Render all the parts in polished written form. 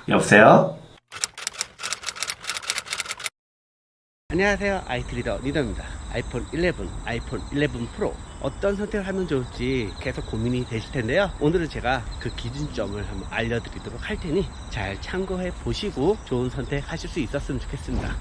여보세요? 안녕하세요. IT 리더입니다. 아이폰 11, 아이폰 11 프로 어떤 선택을 하면 좋을지 계속 고민이 되실 텐데요. 오늘은 제가 그 기준점을 한번 알려드리도록 할 테니 잘 참고해 보시고 좋은 선택하실 수 있었으면 좋겠습니다.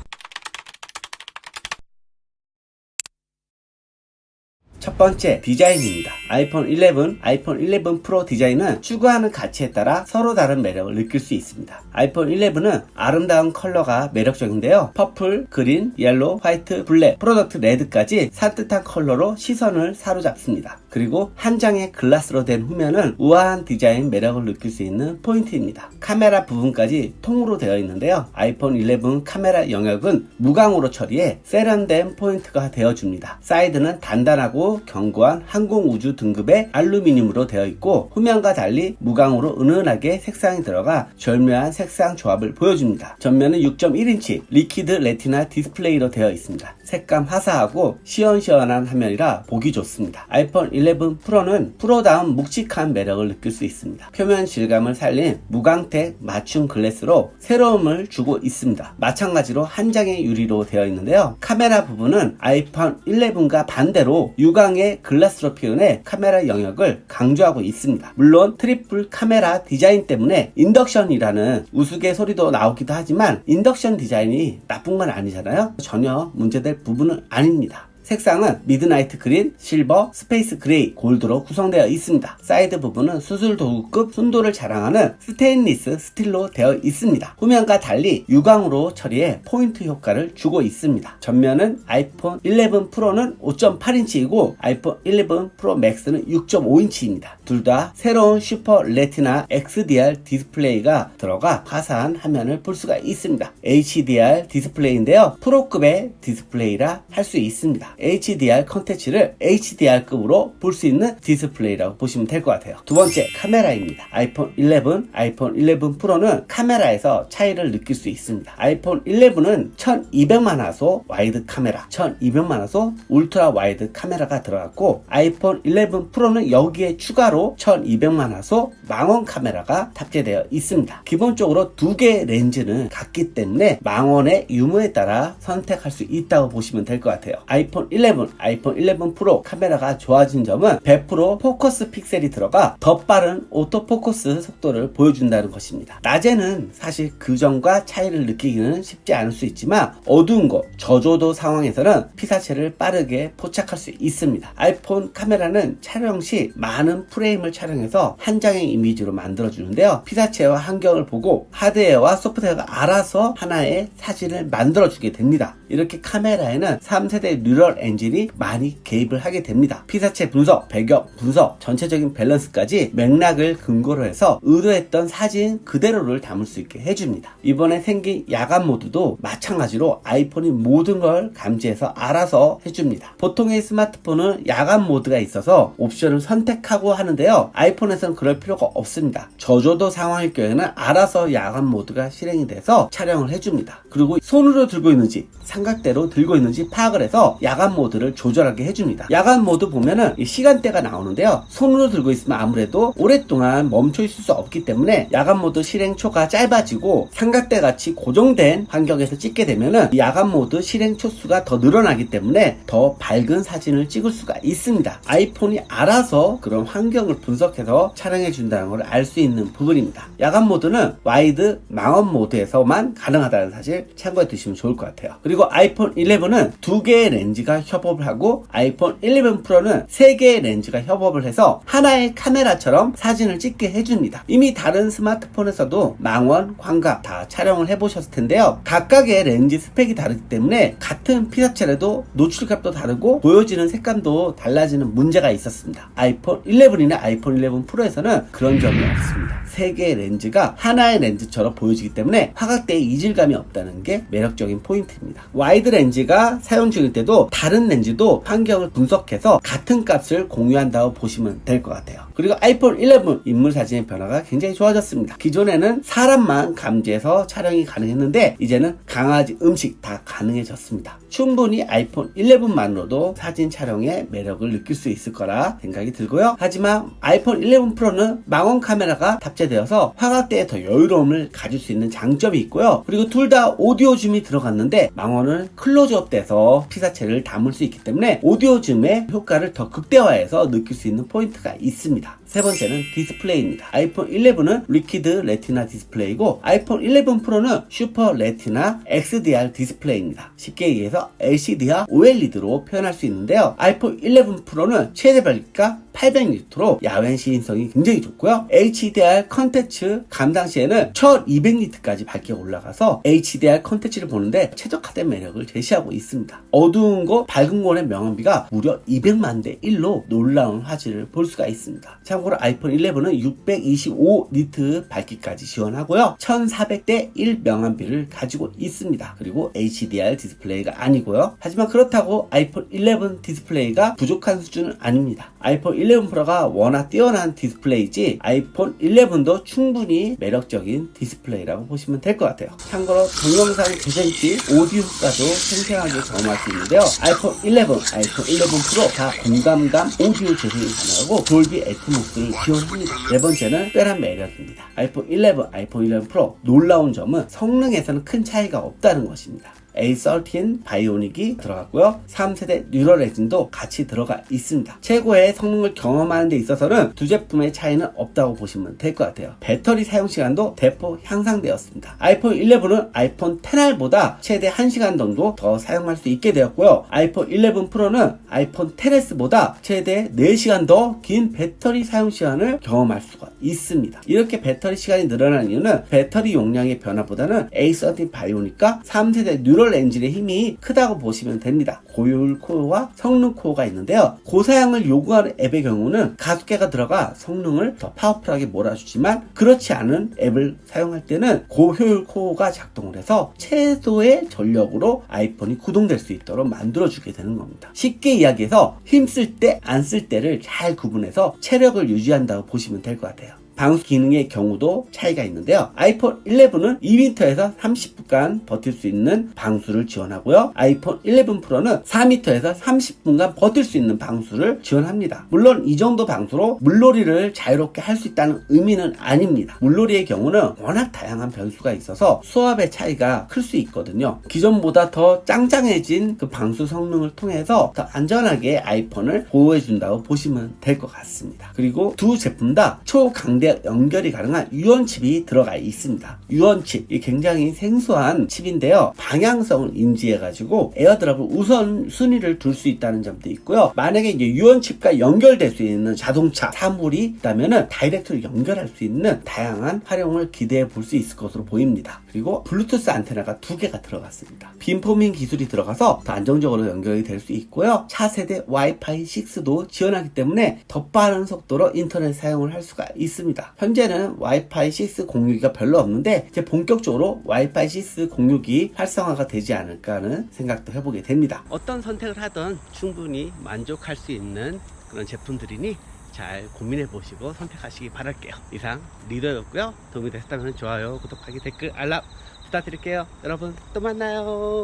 첫 번째, 디자인입니다. 아이폰 11, 아이폰 11 프로 디자인은 추구하는 가치에 따라 서로 다른 매력을 느낄 수 있습니다. 아이폰 11은 아름다운 컬러가 매력적인데요. 퍼플, 그린, 옐로우, 화이트, 블랙, 프로덕트 레드까지 산뜻한 컬러로 시선을 사로잡습니다. 그리고 한 장의 글라스로 된 후면은 우아한 디자인 매력을 느낄 수 있는 포인트입니다. 카메라 부분까지 통으로 되어 있는데요. 아이폰 11 카메라 영역은 무광으로 처리해 세련된 포인트가 되어줍니다. 사이드는 단단하고 견고한 항공우주 등급의 알루미늄으로 되어 있고 후면과 달리 무광으로 은은하게 색상이 들어가 절묘한 색상 조합을 보여줍니다. 전면은 6.1인치 리퀴드 레티나 디스플레이로 되어 있습니다. 색감 화사하고 시원시원한 화면이라 보기 좋습니다. 아이폰 11 프로는 프로다운 묵직한 매력을 느낄 수 있습니다. 표면 질감을 살린 무광택 맞춤 글래스로 새로움을 주고 있습니다. 마찬가지로 한 장의 유리로 되어 있는데요. 카메라 부분은 아이폰 11과 반대로 유광의 글라스로 표현해 카메라 영역을 강조하고 있습니다. 물론 트리플 카메라 디자인 때문에 인덕션이라는 우스갯소리도 나오기도 하지만 인덕션 디자인이 나쁜 건 아니잖아요. 전혀 문제될 부분은 아닙니다. 색상은 미드나이트 그린, 실버, 스페이스 그레이, 골드로 구성되어 있습니다. 사이드 부분은 수술 도구급 순도를 자랑하는 스테인리스 스틸로 되어 있습니다. 후면과 달리 유광으로 처리해 포인트 효과를 주고 있습니다. 전면은 아이폰 11 프로는 5.8인치이고 아이폰 11 프로 맥스는 6.5인치입니다. 둘 다 새로운 슈퍼 레티나 XDR 디스플레이가 들어가 화사한 화면을 볼 수가 있습니다. HDR 디스플레이인데요. 프로급의 디스플레이라 할 수 있습니다. HDR 컨텐츠를 HDR급으로 볼 수 있는 디스플레이라고 보시면 될 것 같아요. 두 번째, 카메라입니다. 아이폰 11, 아이폰 11 프로는 카메라에서 차이를 느낄 수 있습니다. 아이폰 11은 1200만화소 와이드 카메라, 1200만화소 울트라 와이드 카메라가 들어갔고 아이폰 11 프로는 여기에 추가로 1200만화소 망원 카메라가 탑재되어 있습니다. 기본적으로 두 개의 렌즈는 같기 때문에 망원의 유무에 따라 선택할 수 있다고 보시면 될 것 같아요. 아이폰 11, 아이폰 11 프로 카메라가 좋아진 점은 100% 포커스 픽셀이 들어가 더 빠른 오토포커스 속도를 보여준다는 것입니다. 낮에는 사실 그 점과 차이를 느끼기는 쉽지 않을 수 있지만 어두운 곳, 저조도 상황에서는 피사체를 빠르게 포착할 수 있습니다. 아이폰 카메라는 촬영 시 많은 프레임을 촬영해서 한 장의 이미지로 만들어주는데요. 피사체와 환경을 보고 하드웨어와 소프트웨어가 알아서 하나의 사진을 만들어주게 됩니다. 이렇게 카메라에는 3세대 뉴럴 엔진이 많이 개입을 하게 됩니다. 피사체 분석, 배경 분석, 전체적인 밸런스까지 맥락을 근거로 해서 의도했던 사진 그대로를 담을 수 있게 해줍니다. 이번에 생긴 야간 모드도 마찬가지로 아이폰이 모든 걸 감지해서 알아서 해줍니다. 보통의 스마트폰은 야간 모드가 있어서 옵션을 선택하고 하는데요. 아이폰에서는 그럴 필요가 없습니다. 저조도 상황일 경우에는 알아서 야간 모드가 실행이 돼서 촬영을 해줍니다. 그리고 손으로 들고 있는지 삼각대로 들고 있는지 파악을 해서 야간 모드를 조절하게 해줍니다. 야간 모드 보면은 시간대가 나오는데요. 손으로 들고 있으면 아무래도 오랫동안 멈춰 있을 수 없기 때문에 야간 모드 실행초가 짧아지고 삼각대 같이 고정된 환경에서 찍게 되면은 야간 모드 실행 초수가 더 늘어나기 때문에 더 밝은 사진을 찍을 수가 있습니다. 아이폰이 알아서 그런 환경을 분석해서 촬영해 준다는 걸 알 수 있는 부분입니다. 야간 모드는 와이드 망원 모드에서만 가능하다는 사실 참고해 두시면 좋을 것 같아요. 그리고 아이폰 11은 두 개의 렌즈가 협업을 하고 아이폰 11 프로는 3개의 렌즈가 협업을 해서 하나의 카메라처럼 사진을 찍게 해줍니다. 이미 다른 스마트폰에서도 망원, 광각 다 촬영을 해보셨을 텐데요. 각각의 렌즈 스펙이 다르기 때문에 같은 피사체라도 노출값도 다르고 보여지는 색감도 달라지는 문제가 있었습니다. 아이폰 11이나 아이폰 11 프로에서는 그런 점이 없습니다. 3개의 렌즈가 하나의 렌즈처럼 보여지기 때문에 화각대의 이질감이 없다는 게 매력적인 포인트입니다. 와이드 렌즈가 사용 중일 때도 다른 렌즈도 환경을 분석해서 같은 값을 공유한다고 보시면 될 것 같아요. 그리고 아이폰 11 인물 사진의 변화가 굉장히 좋아졌습니다. 기존에는 사람만 감지해서 촬영이 가능했는데 이제는 강아지, 음식 다 가능해졌습니다. 충분히 아이폰 11만으로도 사진 촬영의 매력을 느낄 수 있을 거라 생각이 들고요. 하지만 아이폰 11 프로는 망원 카메라가 탑재되어서 화각대에 더 여유로움을 가질 수 있는 장점이 있고요. 그리고 둘 다 오디오 줌이 들어갔는데 망원은 클로즈업 돼서 피사체를 담을 수 있기 때문에 오디오 줌의 효과를 더 극대화해서 느낄 수 있는 포인트가 있습니다. 세 번째는 디스플레이입니다. 아이폰 11은 리퀴드 레티나 디스플레이고 아이폰 11 프로는 슈퍼 레티나 XDR 디스플레이입니다. 쉽게 얘기해서 LCD와 OLED로 표현할 수 있는데요. 아이폰 11 프로는 최대 밝기가 800니트로 야외 시인성이 굉장히 좋고요. HDR 컨텐츠 감당 시에는 1200니트까지 밝기가 올라가서 HDR 컨텐츠를 보는데 최적화된 매력을 제시하고 있습니다. 어두운 곳, 밝은 곳의 명암비가 무려 200만 대 1로 놀라운 화질을 볼 수가 있습니다. 참고로 아이폰 11은 625니트 밝기까지 지원하고요. 1400대 1 명암비를 가지고 있습니다. 그리고 HDR 디스플레이가 아니고요. 하지만 그렇다고 아이폰 11 디스플레이가 부족한 수준은 아닙니다. 아이폰 11 프로가 워낙 뛰어난 디스플레이지 아이폰 11도 충분히 매력적인 디스플레이라고 보시면 될 것 같아요. 참고로 동영상 재생기 오디오 효과도 생생하게 경험할 수 있는데요. 아이폰 11, 아이폰 11 프로 다 공감감 오디오 재생이 가능하고 돌비 애트모스를 지원합니다. 네 번째는 특별한 매력입니다. 아이폰 11, 아이폰 11 프로 놀라운 점은 성능에서는 큰 차이가 없다는 것입니다. A13 바이오닉이 들어갔고요. 3세대 뉴럴 엔진도 같이 들어가 있습니다. 최고의 성능을 경험하는 데 있어서는 두 제품의 차이는 없다고 보시면 될 것 같아요. 배터리 사용 시간도 대폭 향상되었습니다. 아이폰 11은 아이폰 10R보다 최대 1시간 정도 더 사용할 수 있게 되었고요. 아이폰 11 프로는 아이폰 10S보다 최대 4시간 더 긴 배터리 사용 시간을 경험할 수가 있습니다. 이렇게 배터리 시간이 늘어나는 이유는 배터리 용량의 변화보다는 A13 바이오닉과 3세대 뉴럴 엔진의 힘이 크다고 보시면 됩니다. 고효율 코어와 성능 코어가 있는데요. 고사양을 요구하는 앱의 경우는 가속계가 들어가 성능을 더 파워풀하게 몰아주지만 그렇지 않은 앱을 사용할 때는 고효율 코어가 작동을 해서 최소의 전력으로 아이폰이 구동될 수 있도록 만들어주게 되는 겁니다. 쉽게 이야기해서 힘쓸 때, 안 쓸 때를 잘 구분해서 체력을 유지한다고 보시면 될 것 같아요. 방수 기능의 경우도 차이가 있는데요. 아이폰 11은 2m에서 30분간 버틸 수 있는 방수를 지원하고요. 아이폰 11 프로는 4m에서 30분간 버틸 수 있는 방수를 지원합니다. 물론 이 정도 방수로 물놀이를 자유롭게 할 수 있다는 의미는 아닙니다. 물놀이의 경우는 워낙 다양한 변수가 있어서 수압의 차이가 클 수 있거든요. 기존보다 더 짱짱해진 그 방수 성능을 통해서 더 안전하게 아이폰을 보호해준다고 보시면 될 것 같습니다. 그리고 두 제품 다 초강대 연결이 가능한 유언칩이 들어가 있습니다. 유언칩, 이 굉장히 생소한 칩인데요. 방향성을 인지해가지고 에어드랍을 우선 순위를 둘 수 있다는 점도 있고요. 만약에 이제 유언칩과 연결될 수 있는 자동차, 사물이 있다면은 다이렉트로 연결할 수 있는 다양한 활용을 기대해 볼 수 있을 것으로 보입니다. 그리고 블루투스 안테나가 2개가 들어갔습니다. 빔포밍 기술이 들어가서 더 안정적으로 연결이 될 수 있고요. 차세대 와이파이 6도 지원하기 때문에 더 빠른 속도로 인터넷 사용을 할 수가 있습니다. 현재는 와이파이 6 공유기가 별로 없는데 이제 본격적으로 와이파이 6 공유기 활성화가 되지 않을까 하는 생각도 해보게 됩니다. 어떤 선택을 하든 충분히 만족할 수 있는 그런 제품들이니 잘 고민해 보시고 선택하시기 바랄게요. 이상 리더였고요. 도움이 됐다면 좋아요, 구독하기, 댓글, 알람 부탁드릴게요. 여러분 또 만나요.